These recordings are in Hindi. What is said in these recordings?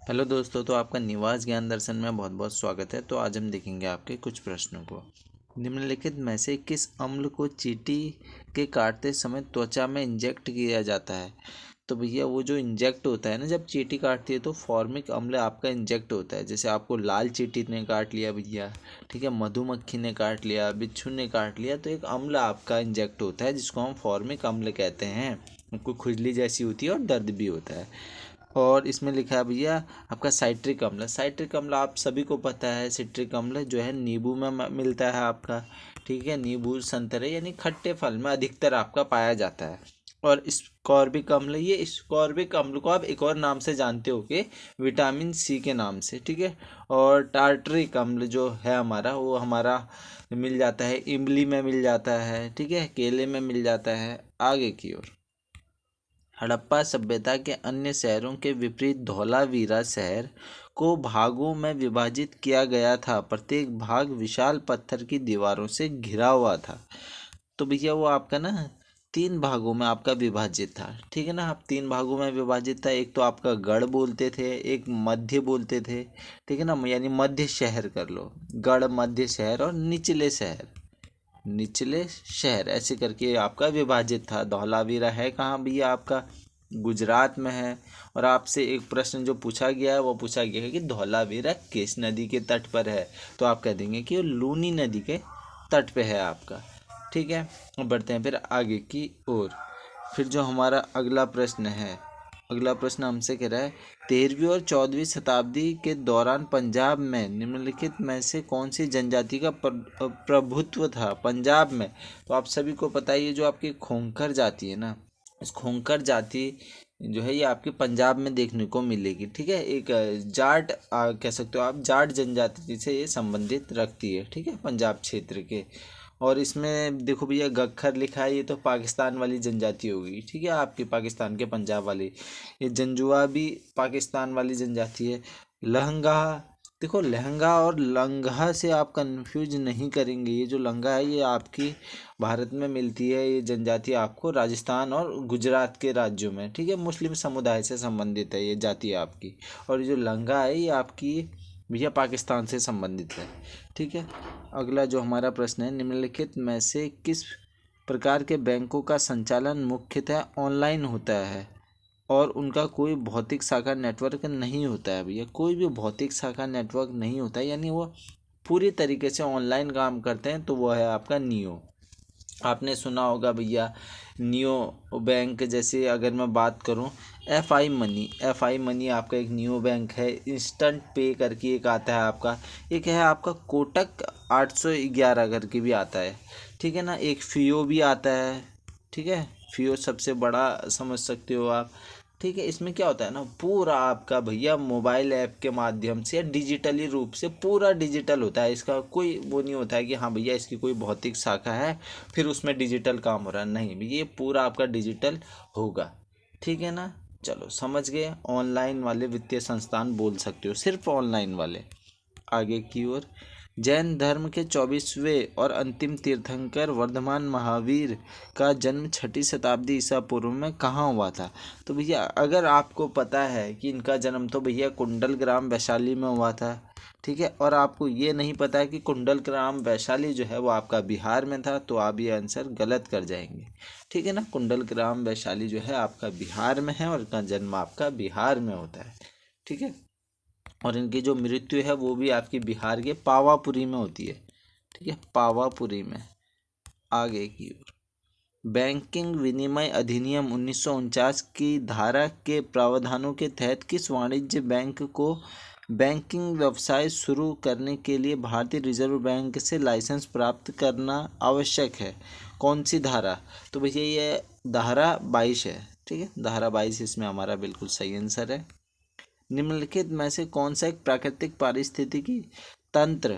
हेलो दोस्तों, तो आपका निवास ज्ञान दर्शन में बहुत बहुत स्वागत है। तो आज हम देखेंगे आपके कुछ प्रश्नों को। निम्नलिखित में से किस अम्ल को चींटी के काटते समय त्वचा में इंजेक्ट किया जाता है? तो भैया वो जो इंजेक्ट होता है ना, जब चींटी काटती है तो फॉर्मिक अम्ल आपका इंजेक्ट होता है। जैसे आपको लाल चींटी ने काट लिया भैया, ठीक है, मधुमक्खी ने काट लिया, बिच्छू ने काट लिया, तो एक अम्ल आपका इंजेक्ट होता है जिसको हम फॉर्मिक अम्ल कहते हैं। कोई खुजली जैसी होती है और दर्द भी होता है। और इसमें लिखा है भैया आपका साइट्रिक अम्ल। साइट्रिक अम्ल आप सभी को पता है, सिट्रिक अम्ल जो है नींबू में मिलता है आपका, ठीक है, नींबू संतरे यानी खट्टे फल में अधिकतर आपका पाया जाता है। और स्कॉर्बिक अम्ल, ये स्कॉर्बिक अम्ल को आप एक और नाम से जानते हो कि विटामिन सी के नाम से, ठीक है। और टार्टरिक अम्ल जो है हमारा, वो हमारा मिल जाता है इमली में मिल जाता है, ठीक है, केले में मिल जाता है। आगे की ओर, हड़प्पा सभ्यता के अन्य शहरों के विपरीत धौलावीरा शहर को भागों में विभाजित किया गया था। प्रत्येक भाग विशाल पत्थर की दीवारों से घिरा हुआ था। तो भैया वो आपका ना 3 भागों में आपका विभाजित था, ठीक है ना। आप 3 भागों में विभाजित था। एक तो आपका गढ़ बोलते थे, एक मध्य बोलते थे, ठीक है ना, यानी मध्य शहर कर लो, गढ़, मध्य शहर और निचले शहर, निचले शहर ऐसे करके आपका विभाजित था। धौलावीरा है कहाँ भैया? आपका गुजरात में है। और आपसे एक प्रश्न जो पूछा गया है वो पूछा गया है कि धौलावीरा किस नदी के तट पर है? तो आप कह देंगे कि वो लूनी नदी के तट पे है आपका, ठीक है। बढ़ते हैं फिर आगे की ओर। फिर जो हमारा अगला प्रश्न है, अगला प्रश्न हमसे कह रहा है 13वीं और 14वीं शताब्दी के दौरान पंजाब में निम्नलिखित में से कौन सी जनजाति का प्रभुत्व था? पंजाब में तो आप सभी को पता है, ये जो आपकी खोंखर जाति है ना, इस खोंखर जाति जो है ये आपके पंजाब में देखने को मिलेगी, ठीक है। एक जाट कह सकते हो आप, जाट जनजाति से ये संबंधित रखती है, ठीक है, पंजाब क्षेत्र के। और इसमें देखो भैया गख्खर लिखा है, ये तो पाकिस्तान वाली जनजाति होगी, ठीक है, आपकी पाकिस्तान के पंजाब वाली। ये जंजुआ भी पाकिस्तान वाली जनजाति है। लहंगा, देखो लहंगा और लंघा से आप कंफ्यूज नहीं करेंगे। ये जो लंघा है ये आपकी भारत में मिलती है, ये जनजाति आपको राजस्थान और गुजरात के राज्यों में, ठीक है, मुस्लिम समुदाय से संबंधित है ये जाति आपकी। और ये जो लंघा है ये आपकी भैया पाकिस्तान से संबंधित है, ठीक है। अगला जो हमारा प्रश्न है, निम्नलिखित में से किस प्रकार के बैंकों का संचालन मुख्यतः ऑनलाइन होता है और उनका कोई भौतिक शाखा नेटवर्क नहीं होता है? भैया कोई भी भौतिक शाखा नेटवर्क नहीं होता है, यानी वो पूरी तरीके से ऑनलाइन काम करते हैं, तो वो है आपका नियो। आपने सुना होगा भैया नियो बैंक। जैसे अगर मैं बात करूं, एफ आई मनी आपका एक नियो बैंक है। इंस्टेंट पे करके एक आता है आपका, एक है आपका कोटक 811 करके भी आता है, ठीक है ना। एक फियो भी आता है, ठीक है, फियो सबसे बड़ा समझ सकते हो आप, ठीक है। इसमें क्या होता है ना, पूरा आपका भैया मोबाइल ऐप के माध्यम से डिजिटली रूप से पूरा डिजिटल होता है। इसका कोई वो नहीं होता है कि हाँ भैया इसकी कोई भौतिक शाखा है फिर उसमें डिजिटल काम हो रहा है, नहीं, ये पूरा आपका डिजिटल होगा, ठीक है ना। चलो समझ गए, ऑनलाइन वाले वित्तीय संस्थान बोल सकते हो, सिर्फ ऑनलाइन वाले। आगे की ओर, जैन धर्म के 24वें और अंतिम तीर्थंकर वर्धमान महावीर का जन्म 6ठी शताब्दी ईसा पूर्व में कहाँ हुआ था? तो भैया अगर आपको पता है कि इनका जन्म तो भैया कुंडल ग्राम वैशाली में हुआ था, ठीक है, और आपको ये नहीं पता है कि कुंडल ग्राम वैशाली जो है वो आपका बिहार में था, तो आप ये आंसर गलत कर जाएंगे, ठीक है ना। कुंडल ग्राम वैशाली जो है आपका बिहार में है और इनका जन्म आपका बिहार में होता है, ठीक है। और इनकी जो मृत्यु है वो भी आपकी बिहार के पावापुरी में होती है, ठीक है, पावापुरी में। आगे की ओर, बैंकिंग विनिमय अधिनियम 1949 की धारा के प्रावधानों के तहत किस वाणिज्य बैंक को बैंकिंग व्यवसाय शुरू करने के लिए भारतीय रिजर्व बैंक से लाइसेंस प्राप्त करना आवश्यक है? कौन सी धारा? तो भैया ये धारा 22 है, ठीक है, धारा 22 इसमें हमारा बिल्कुल सही आंसर है। निम्नलिखित में से कौन सा एक प्राकृतिक पारिस्थितिकी तंत्र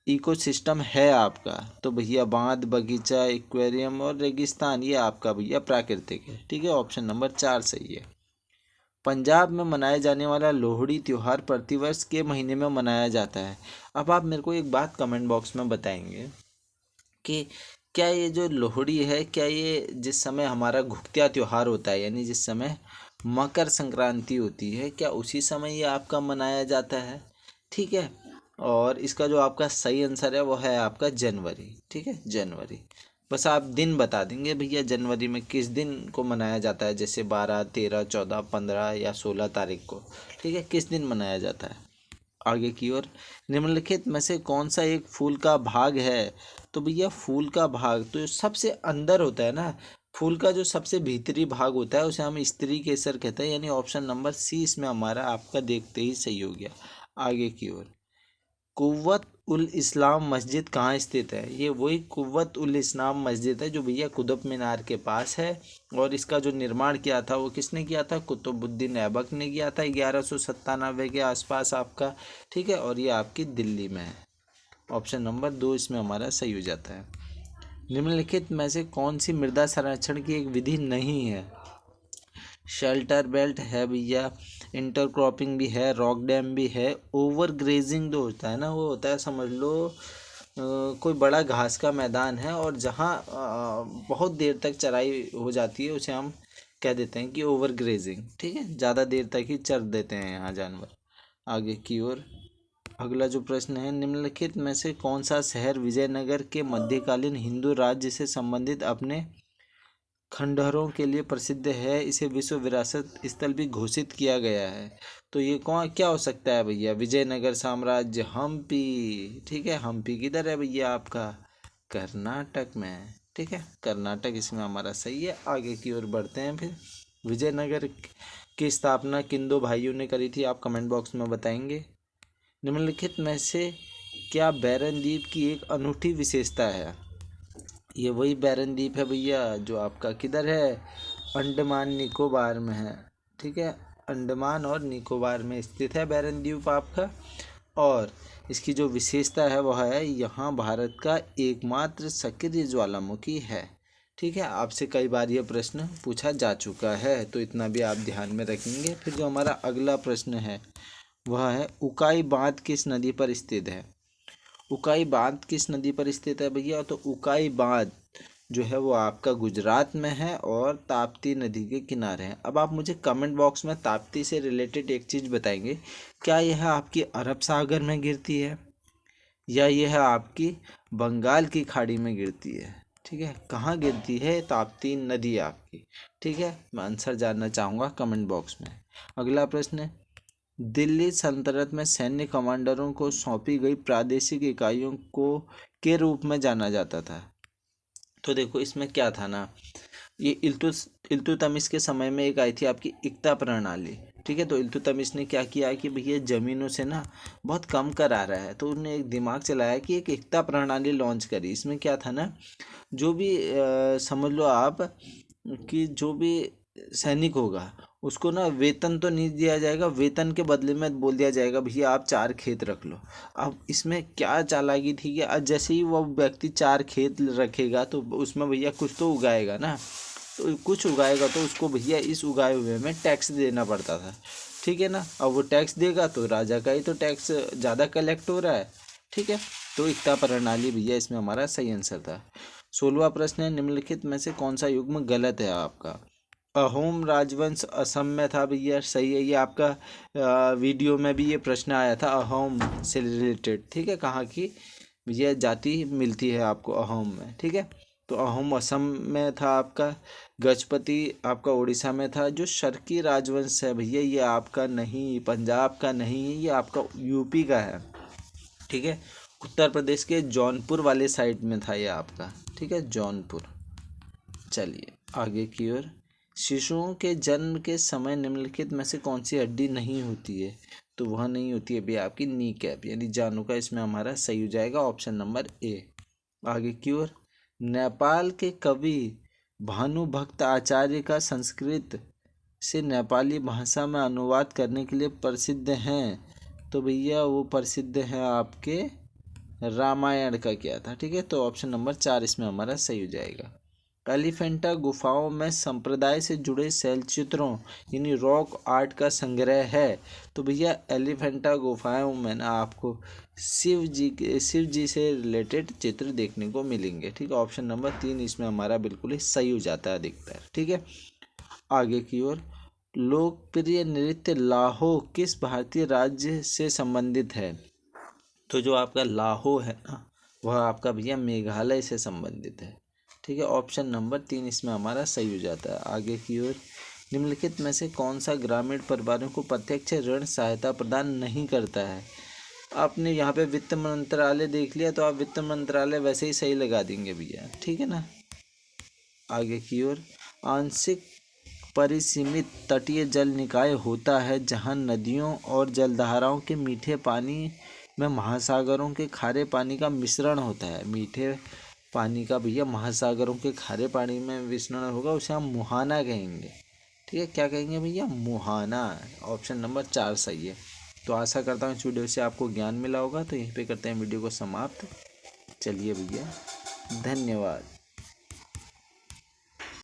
इकोसिस्टम है आपका? तो भैया बांध, बगीचा, एक्वेरियम और रेगिस्तान, ये आपका भैया प्राकृतिक है, ठीक है, ऑप्शन नंबर 4 सही है। पंजाब में मनाया जाने वाला लोहड़ी त्योहार प्रतिवर्ष के महीने में मनाया जाता है। अब आप मेरे को एक बात कमेंट बॉक्स में बताएंगे कि क्या ये जो लोहड़ी है, क्या ये जिस समय हमारा घुघतिया त्योहार होता है, यानी जिस समय मकर संक्रांति होती है, क्या उसी समय ये आपका मनाया जाता है? ठीक है, और इसका जो आपका सही आंसर है वो है आपका जनवरी। ठीक है, जनवरी। बस आप दिन बता देंगे भैया जनवरी में किस दिन को मनाया जाता है, जैसे 12, 13, 14, 15 या 16 तारीख को। ठीक है, किस दिन मनाया जाता है। आगे की ओर, निम्नलिखित में से कौन सा एक फूल का भाग है? तो भैया फूल का भाग तो जो सबसे अंदर होता है ना, फूल का जो सबसे भीतरी भाग होता है उसे हम स्त्री केसर कहते हैं, यानी ऑप्शन नंबर सी इसमें हमारा आपका देखते ही सही हो गया। आगे की ओर, कुव्वत उल इस्लाम मस्जिद कहाँ स्थित है? ये वही कुव्वत उल इस्लाम मस्जिद है जो भैया कुतुब मीनार के पास है, और इसका जो निर्माण किया था वो किसने किया था? कुतुबुद्दीन ऐबक ने किया था 1197 के आसपास आपका। ठीक है, और ये आपकी दिल्ली में है। ऑप्शन नंबर 2 इसमें हमारा सही हो जाता है। निम्नलिखित में से कौन सी मृदा संरक्षण की एक विधि नहीं है? शेल्टर बेल्ट है भैया, इंटरक्रॉपिंग भी है, रॉक डैम भी है, ओवर ग्रेजिंग जो होता है ना, वो होता है समझ लो कोई बड़ा घास का मैदान है और जहाँ बहुत देर तक चराई हो जाती है उसे हम कह देते हैं कि ओवर ग्रेजिंग। ठीक है, ज़्यादा देर तक ही चर देते हैं यहाँ जानवर। आगे की ओर, अगला जो प्रश्न है, निम्नलिखित में से कौन सा शहर विजयनगर के मध्यकालीन हिंदू राज्य से संबंधित अपने खंडहरों के लिए प्रसिद्ध है, इसे विश्व विरासत स्थल भी घोषित किया गया है? तो ये कौन क्या हो सकता है भैया? विजयनगर साम्राज्य, हम्पी। ठीक है, हम्पी किधर है भैया आपका? कर्नाटक में। ठीक है, कर्नाटक इसमें हमारा सही है। आगे की ओर बढ़ते हैं फिर। विजयनगर की स्थापना किन दो भाइयों ने करी थी? आप कमेंट बॉक्स में बताएंगे। निम्नलिखित में से क्या बैरन द्वीप की एक अनूठी विशेषता है? ये वही बैरन द्वीप है भैया जो आपका किधर है? अंडमान निकोबार में है। ठीक है, अंडमान और निकोबार में स्थित है बैरन द्वीप आपका, और इसकी जो विशेषता है वह है यहाँ भारत का एकमात्र सक्रिय ज्वालामुखी है। ठीक है, आपसे कई बार यह प्रश्न पूछा जा चुका है, तो इतना भी आप ध्यान में रखेंगे। फिर जो हमारा अगला प्रश्न है वह है, उकाई बांध किस नदी पर स्थित है? उकाई बांध किस नदी पर स्थित है भैया? तो उकाई बांध जो है वो आपका गुजरात में है और ताप्ती नदी के किनारे है। अब आप मुझे कमेंट बॉक्स में ताप्ती से रिलेटेड एक चीज़ बताएंगे, क्या यह आपकी अरब सागर में गिरती है या यह आपकी बंगाल की खाड़ी में गिरती है? ठीक है, कहाँ गिरती है ताप्ती नदी आपकी? ठीक है, मैं आंसर जानना चाहूँगा कमेंट बॉक्स में। अगला प्रश्न है, दिल्ली सल्तनत में सैन्य कमांडरों को सौंपी गई प्रादेशिक इकाइयों को के रूप में जाना जाता था? तो देखो इसमें क्या था ना, ये इल्तुतमिश के समय में एक आई थी आपकी इक्ता प्रणाली। ठीक है, तो इल्तुतमिश ने क्या किया कि भैया ज़मीनों से ना बहुत कम कर आ रहा है, तो उन्होंने एक दिमाग चलाया कि एक इक्ता प्रणाली लॉन्च करी। इसमें क्या था ना, जो भी समझ लो आप कि जो भी सैनिक होगा उसको ना वेतन तो नहीं दिया जाएगा, वेतन के बदले में बोल दिया जाएगा भैया आप 4 खेत रख लो। अब इसमें क्या चालाकी थी कि आज जैसे ही वो व्यक्ति 4 खेत रखेगा तो उसमें भैया कुछ तो उगाएगा ना, तो कुछ उगाएगा तो उसको भैया इस उगाए हुए में टैक्स देना पड़ता था। ठीक है ना, अब वो टैक्स देगा तो राजा का ही तो टैक्स ज़्यादा कलेक्ट हो रहा है। ठीक है, तो इक्ता प्रणाली भैया इसमें हमारा सही आंसर था। 16वां प्रश्न है, निम्नलिखित में से कौन सा युग्म गलत है आपका? अहोम राजवंश असम में था भैया, सही है। ये आपका वीडियो में भी ये प्रश्न आया था अहोम से रिलेटेड। ठीक है, कहाँ की भैया जाति मिलती है आपको अहोम में? ठीक है, तो अहोम असम में था आपका। गजपति आपका उड़ीसा में था। जो शर्की राजवंश है भैया ये आपका नहीं, पंजाब का नहीं है, ये आपका यूपी का है। ठीक है, उत्तर प्रदेश के जौनपुर वाले साइड में था ये आपका। ठीक है, जौनपुर। चलिए आगे की ओर, शिशुओं के जन्म के समय निम्नलिखित में से कौन सी हड्डी नहीं होती है? तो वह नहीं होती है भी आपकी नी कैप यानी जानू का, इसमें हमारा सही हो जाएगा ऑप्शन नंबर ए। आगे की ओर, नेपाल के कवि भानुभक्त आचार्य का संस्कृत से नेपाली भाषा में अनुवाद करने के लिए प्रसिद्ध हैं? तो भैया वो प्रसिद्ध हैं आपके रामायण का क्या था? ठीक है, तो ऑप्शन नंबर 4 इसमें हमारा सही हो जाएगा। एलिफेंटा गुफाओं में संप्रदाय से जुड़े शैलचित्रों यानी रॉक आर्ट का संग्रह है। तो भैया एलिफेंटा गुफाओं में ना आपको शिव जी से रिलेटेड चित्र देखने को मिलेंगे। ठीक है, ऑप्शन नंबर 3 इसमें हमारा बिल्कुल ही सही हो जाता है अधिकतर। ठीक है, आगे की ओर, लोकप्रिय नृत्य लाहो किस भारतीय राज्य से संबंधित है? तो जो आपका लाहो है ना, वह आपका भैया मेघालय से संबंधित है। ठीक है, ऑप्शन नंबर 3 इसमें हमारा सही हो जाता है। आगे की ओर, निम्नलिखित में से कौन सा ग्रामीण परिवारों को प्रत्यक्ष ऋण सहायता प्रदान नहीं करता है? आपने यहाँ पे वित्त मंत्रालय देख लिया, तो आप वित्त मंत्रालय वैसे ही सही लगा देंगे भैया, ठीक है ना। आगे की ओर, आंशिक परिसीमित तटीय जल निकाय होता है जहाँ नदियों और जलधाराओं के मीठे पानी में महासागरों के खारे पानी का मिश्रण होता है। मीठे पानी का भैया महासागरों के खारे पानी में मिश्रण होगा, उसे हम मुहाना कहेंगे। ठीक है, क्या कहेंगे भैया? मुहाना। ऑप्शन नंबर 4 सही है। तो आशा करता हूँ इस वीडियो से आपको ज्ञान मिला होगा। तो यहीं पे करते हैं वीडियो को समाप्त। चलिए भैया, धन्यवाद।